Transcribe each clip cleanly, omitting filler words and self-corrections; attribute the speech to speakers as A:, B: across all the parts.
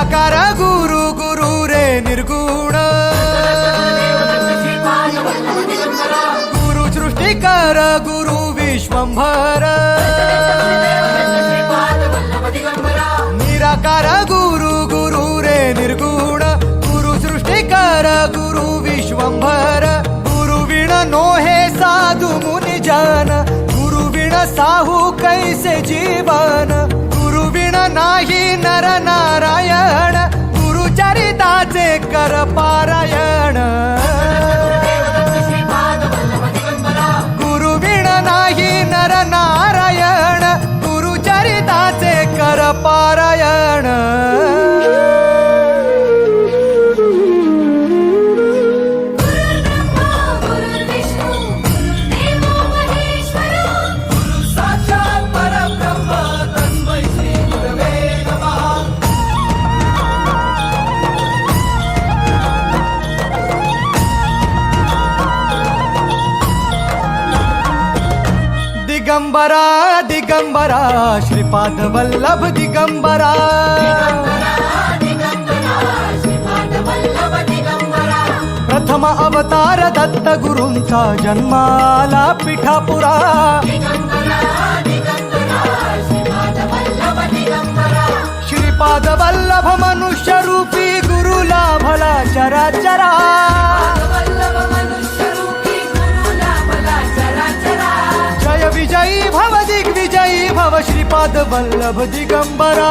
A: निराकार गुरु गुरु रे निर्गुण गुरु सृष्टिकर गुरु विश्वंभर निराकार गुरु गुरु रे निर्गुण गुरु सृष्टिकर गुरु विश्वंभर गुरु विण नोहे साधु मुनि जन गुरु विण साहू कैसे जीवन गुरु विण नाही नर नारायण गुरु चरिताचे कर पारायण गुरु विण नाही नर नारायण गुरु चरिताचे कर पारायण दिगंबरा दिगंबरा श्रीपाद वल्लभ दिगंबरा प्रथम अवतार दत्त गुरूंचा जन्माला पिठापुरा श्रीपाद वल्लभ मनुष्य रूपी गुरु लाभला चराचरा जय विजयी भव दिग्विजयी भव श्रीपाद वल्लभ दिगंबरा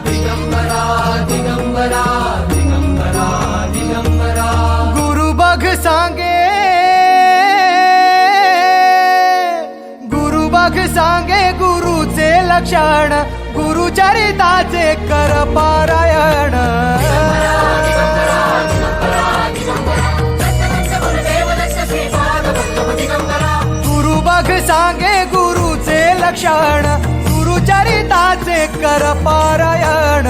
A: दिगंबरा दिगंबरा दिगंबरा गुरु बघ सांगे गुरुचे लक्षण गुरु चरिताचे कर पारायण गुरु बघ सांगे गुरुचे लक्षण गुरु चरिताचे कर पारायण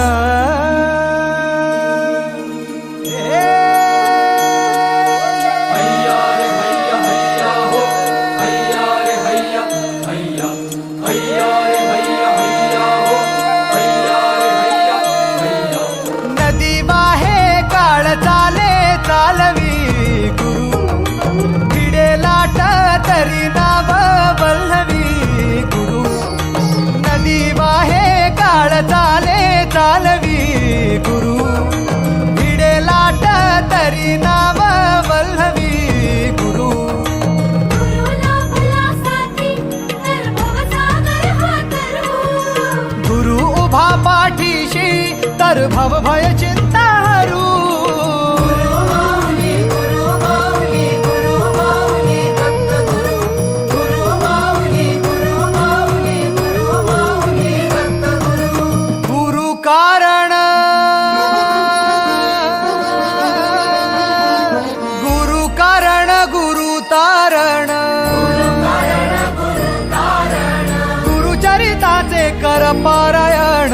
A: नदी वाहे काळ चाले चालवी गुरु भिडे लाट तरी नाव वल्लवी गुरु नदी वाहे काळ चाले चालवी गुरु भिडे लाट तरी नाव वल्लवी गुरु गुरु उभा पाठीशी तर भव भय चिंता हरू गुरु कारण गुरु तारण गुरु चरिताचे कर पारायण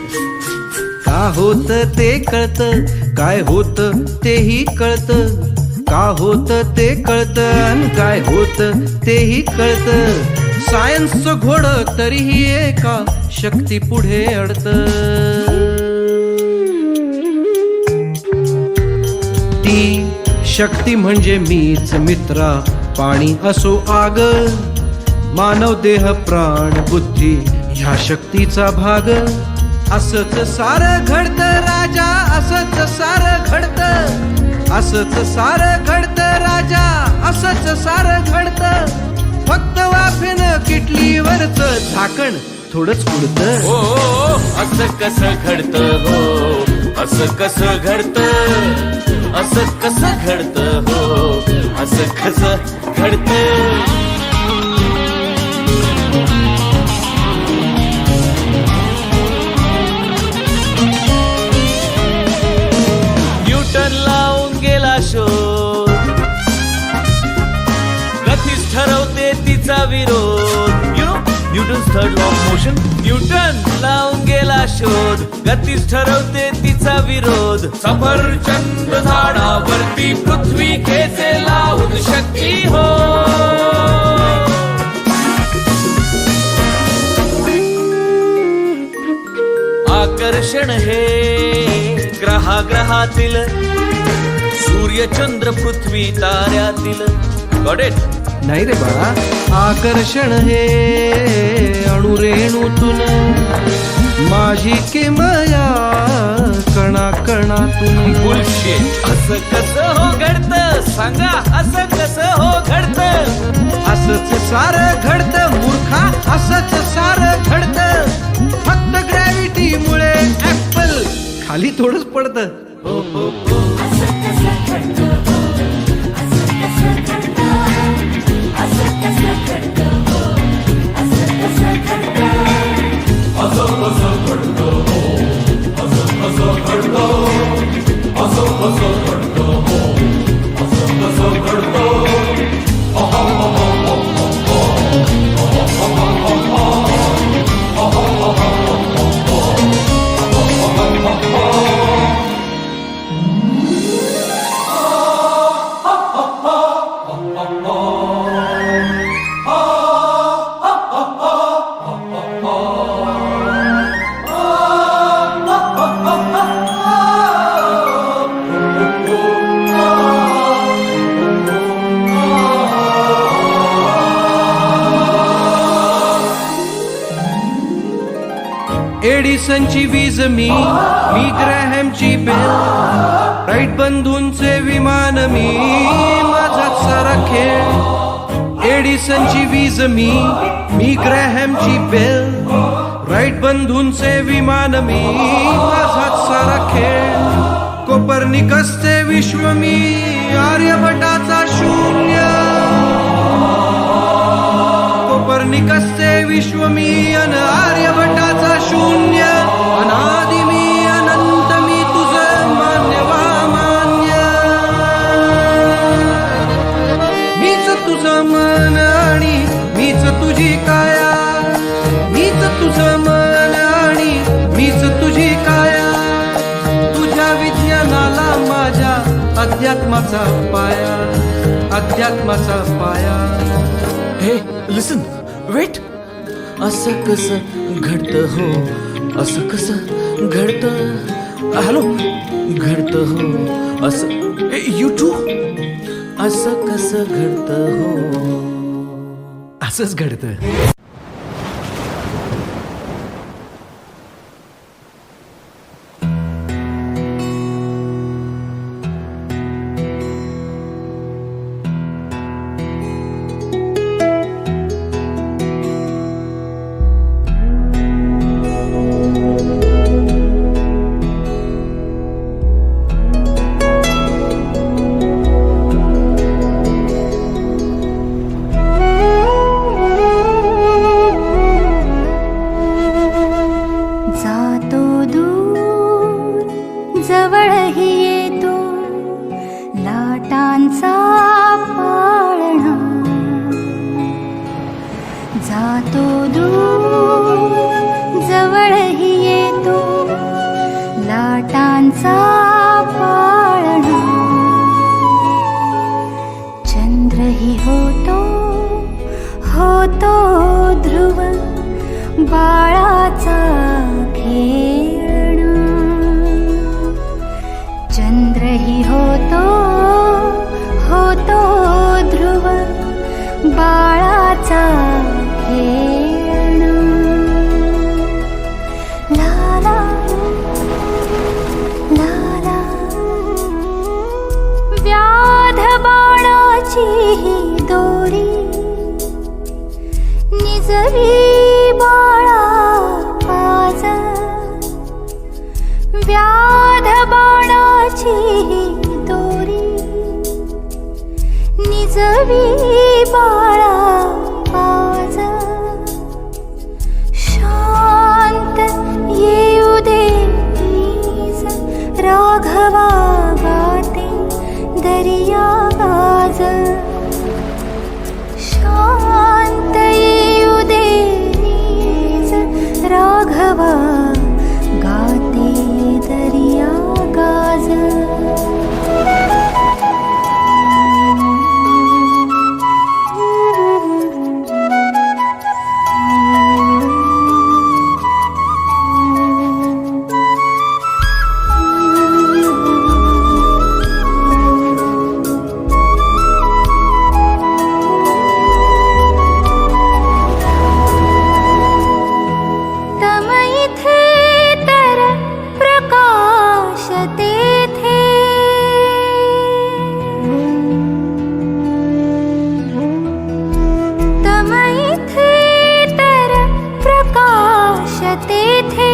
B: होत ते कळतं, काय होत तेही कळतं. का होत ते कळतं आणि काय होत तेही कळतं. सायन्सचं घोडं तरीही एका शक्ती पुढे अडतं. ती शक्ती म्हणजे मीच मित्रा, पाणी असो आग, मानव देह प्राण बुद्धी ह्या शक्तीचा भाग. असंच सारं घडतं राजा, असंच सारं घडतं, असंच सारं घडतं राजा, असंच सारं घडतं. फक्त वाफेनं किटलीवरचं झाकण थोडंच उडतं.
C: हो असं कसं घडतं, हो असं कसं घडतं, असं कसं घडतं, हो असं कसं घडतं. न्यूटन लावून गेला शोध, गतीच ठरवते तिचा विरोध. You know Newton's third law of motion. Newton लावून गेला शोध, गतीच ठरवते तिचा विरोध. सफरचंद झाडावरती पृथ्वी खेचे लावून शक्ती हो. आकर्षण हे ग्रहातील, सूर्य चंद्र पृथ्वी ताऱ्यातील. Got it?
B: नाही रे बाळा, आकर्षण हे अणुरेणूतून, माझी किमया कणा कणातून.
C: बुलशिट. असं कसं हो घडतं, सांगा असं कसं हो घडतं.
B: असंच सारं घडतं मूर्खा, असंच सारं घडतं. फक्त ग्रॅव्हिटी मुळे ऍपल खाली थोडंच पडतं. एडिसनची वीज मी ग्रॅहमची बेल, राईट बंधूंचे विमान मी, माझाच सारा खेळ. एडिसनची वीज मी ग्रॅहमची बेल, राईट बंधूंचे विमान मी, माझाच सारा खेळ. कोपर्निकसचे विश्व मी, आर्यभटाचा शून्य. कोपर्निकसचे विश्व मी अन आर्यभटाचा शून्य. अनादि मी अनंत मी, तुझं मान्य वा मान्य. मीच तुझं मन आणि मीच तुझी काया, मीच तुझं मन आणि मीच तुझी काया. तुझ्या विज्ञानाला माझ्या अध्यात्माचा पाया, अध्यात्माचा पाया.
C: हे लिसन, वेट. असं कसं घडतं, हो असं कसं घडतं. हॅलो, घडतं हो असं. You too. असं कसं घडतं, हो
B: असंच घडतं.
D: बाळाचा खेळणं चंद्रही होतो ध्रुव बाळाचा खेळणं लाला लाला व्याध बाणाची ही दोरी निजवी बाळा पाज व्याध बाणाची ही दोरी निजवी बाळा पाज शांत येऊ दे नीज राघवा गाते दरिया गाज शांत येऊ दे नीज राघवा गाते दरिया गाज तेथे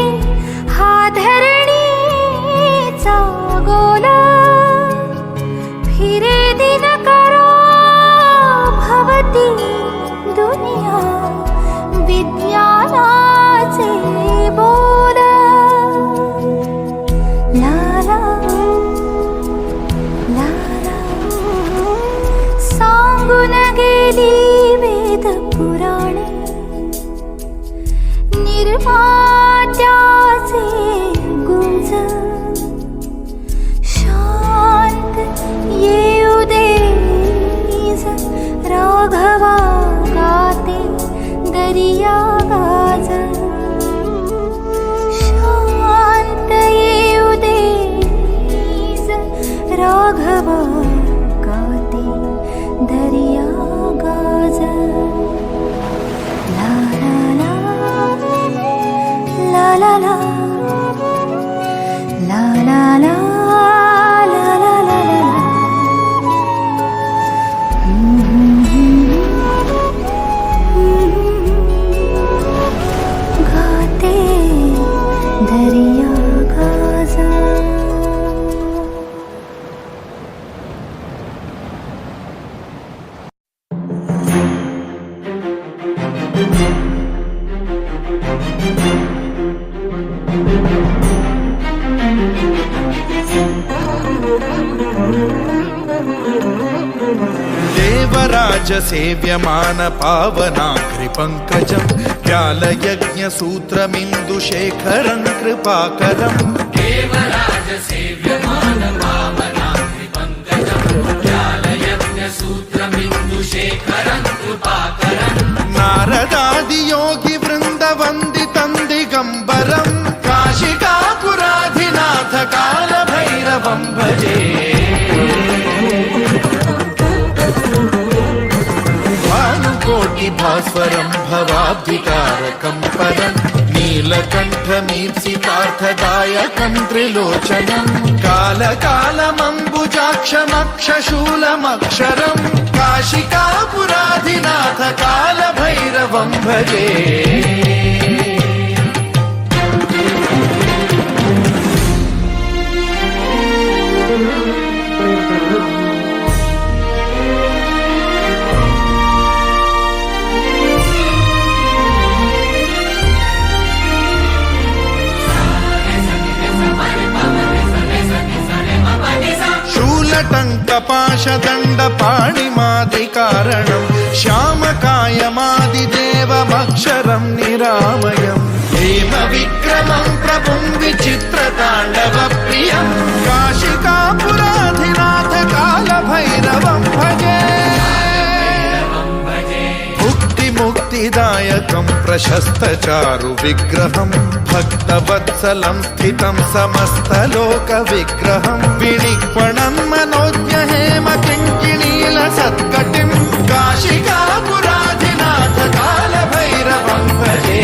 D: हा धरणीचा गोला फिरे दिनकरा भवती दुनिया विज्ञानाचे बोल लाला लाला सांगून गेली वेद पुराणे निर्मात्याचे गुंज शांत येऊ दे नीज राघवा गाते दरिया गाज शांत येऊ दे नीज राघवा गाते दरिया गाज ला ला ला la la la la la la la la la la गाते दरिया गाजा
E: देवराज सेव्यमान पावनाग्रि पंकजं व्यालयज्ञ सूत्रमिन्दुशेखरं कृपाकरम्
F: देवराज सेव्यमान पावनाग्रि पंकजं व्यालयज्ञ सूत्रमिन्दुशेखरं कृपाकरम्
E: नारदादि योगि वृन्द वन्दितं दिगम्बरं काशिकापुराधिनाथ कालभैरवं भजे भास्वरं भवाब्धिकारकं परं नीलकण्ठमीप्सितार्थदायकं त्रिलोचनं कालकालमम्बुजाक्षमक्षशूलमक्षरं काशिकापुराधिनाथ कालभैरवं भजे शूलटङ्कपाशदण्डपाणिमादिकारणं श्यामकायमादिदेवमक्षरं निरामयम् हेमविक्रमं प्रभुं विचित्रताण्डवप्रियं काशिकापुराधिनाथ कालभैरवं भजे मुक्तिदायक नायकं प्रशस्तचारु विग्रहं भक्तवत्सलं स्थितं समस्तलोकविग्रहं विनिक्वणं मनोज्ञहेम किङ्किणीलसत्कटिं काशिकापुराधिनाथ कालभैरवं भजे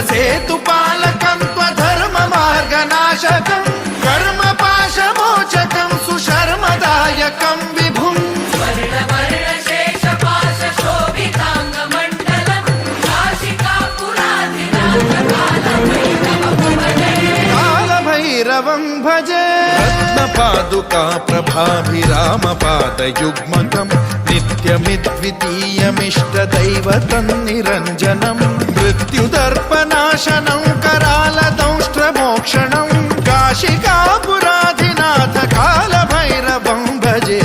E: धर्मसेतुपालकं त्वधर्ममार्गनाशकं कर्मपाशमोचकं सुशर्मदायकं विभुं कालभैरवं भजे रत्नपादुका प्रभाभिरामपादयुग्मकं नित्यमिद्वितीयमिष्टदैवतं निरञ्जनं मृत्युदर्पनाशनं करालदंष्ट्रमोक्षणं काशिकापुराधिनाथ कालभैरवं भजे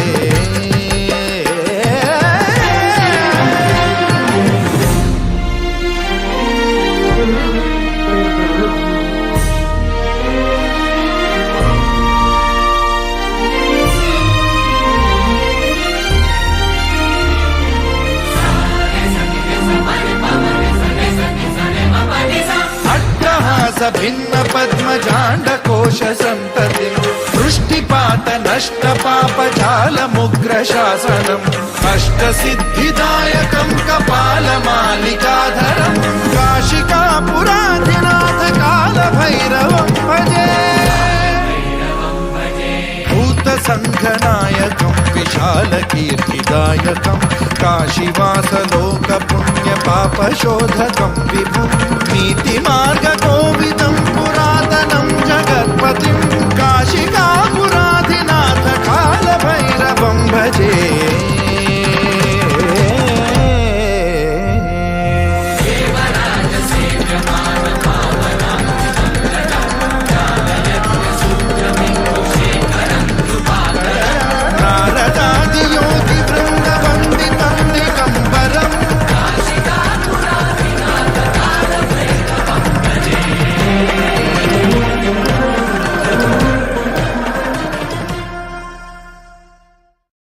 E: भिन्न पद्मजाण्डकोश सन्ततिं वृष्टिपात नष्ट पापजालमुग्रशासनम् अष्टसिद्धिदायकं कपालमालिकाधरं काशिकापुराधिनाथ कालभैरवं भजे भूतसङ्घनायकं विशालकीर्तिदायकं काशीवासलोकपुण्यपापशोधकं विभुं नीतिमार्गकोविदं पुरातनं जगत्पतिं काशिकापुराधिनाथ कालभैरवं भजे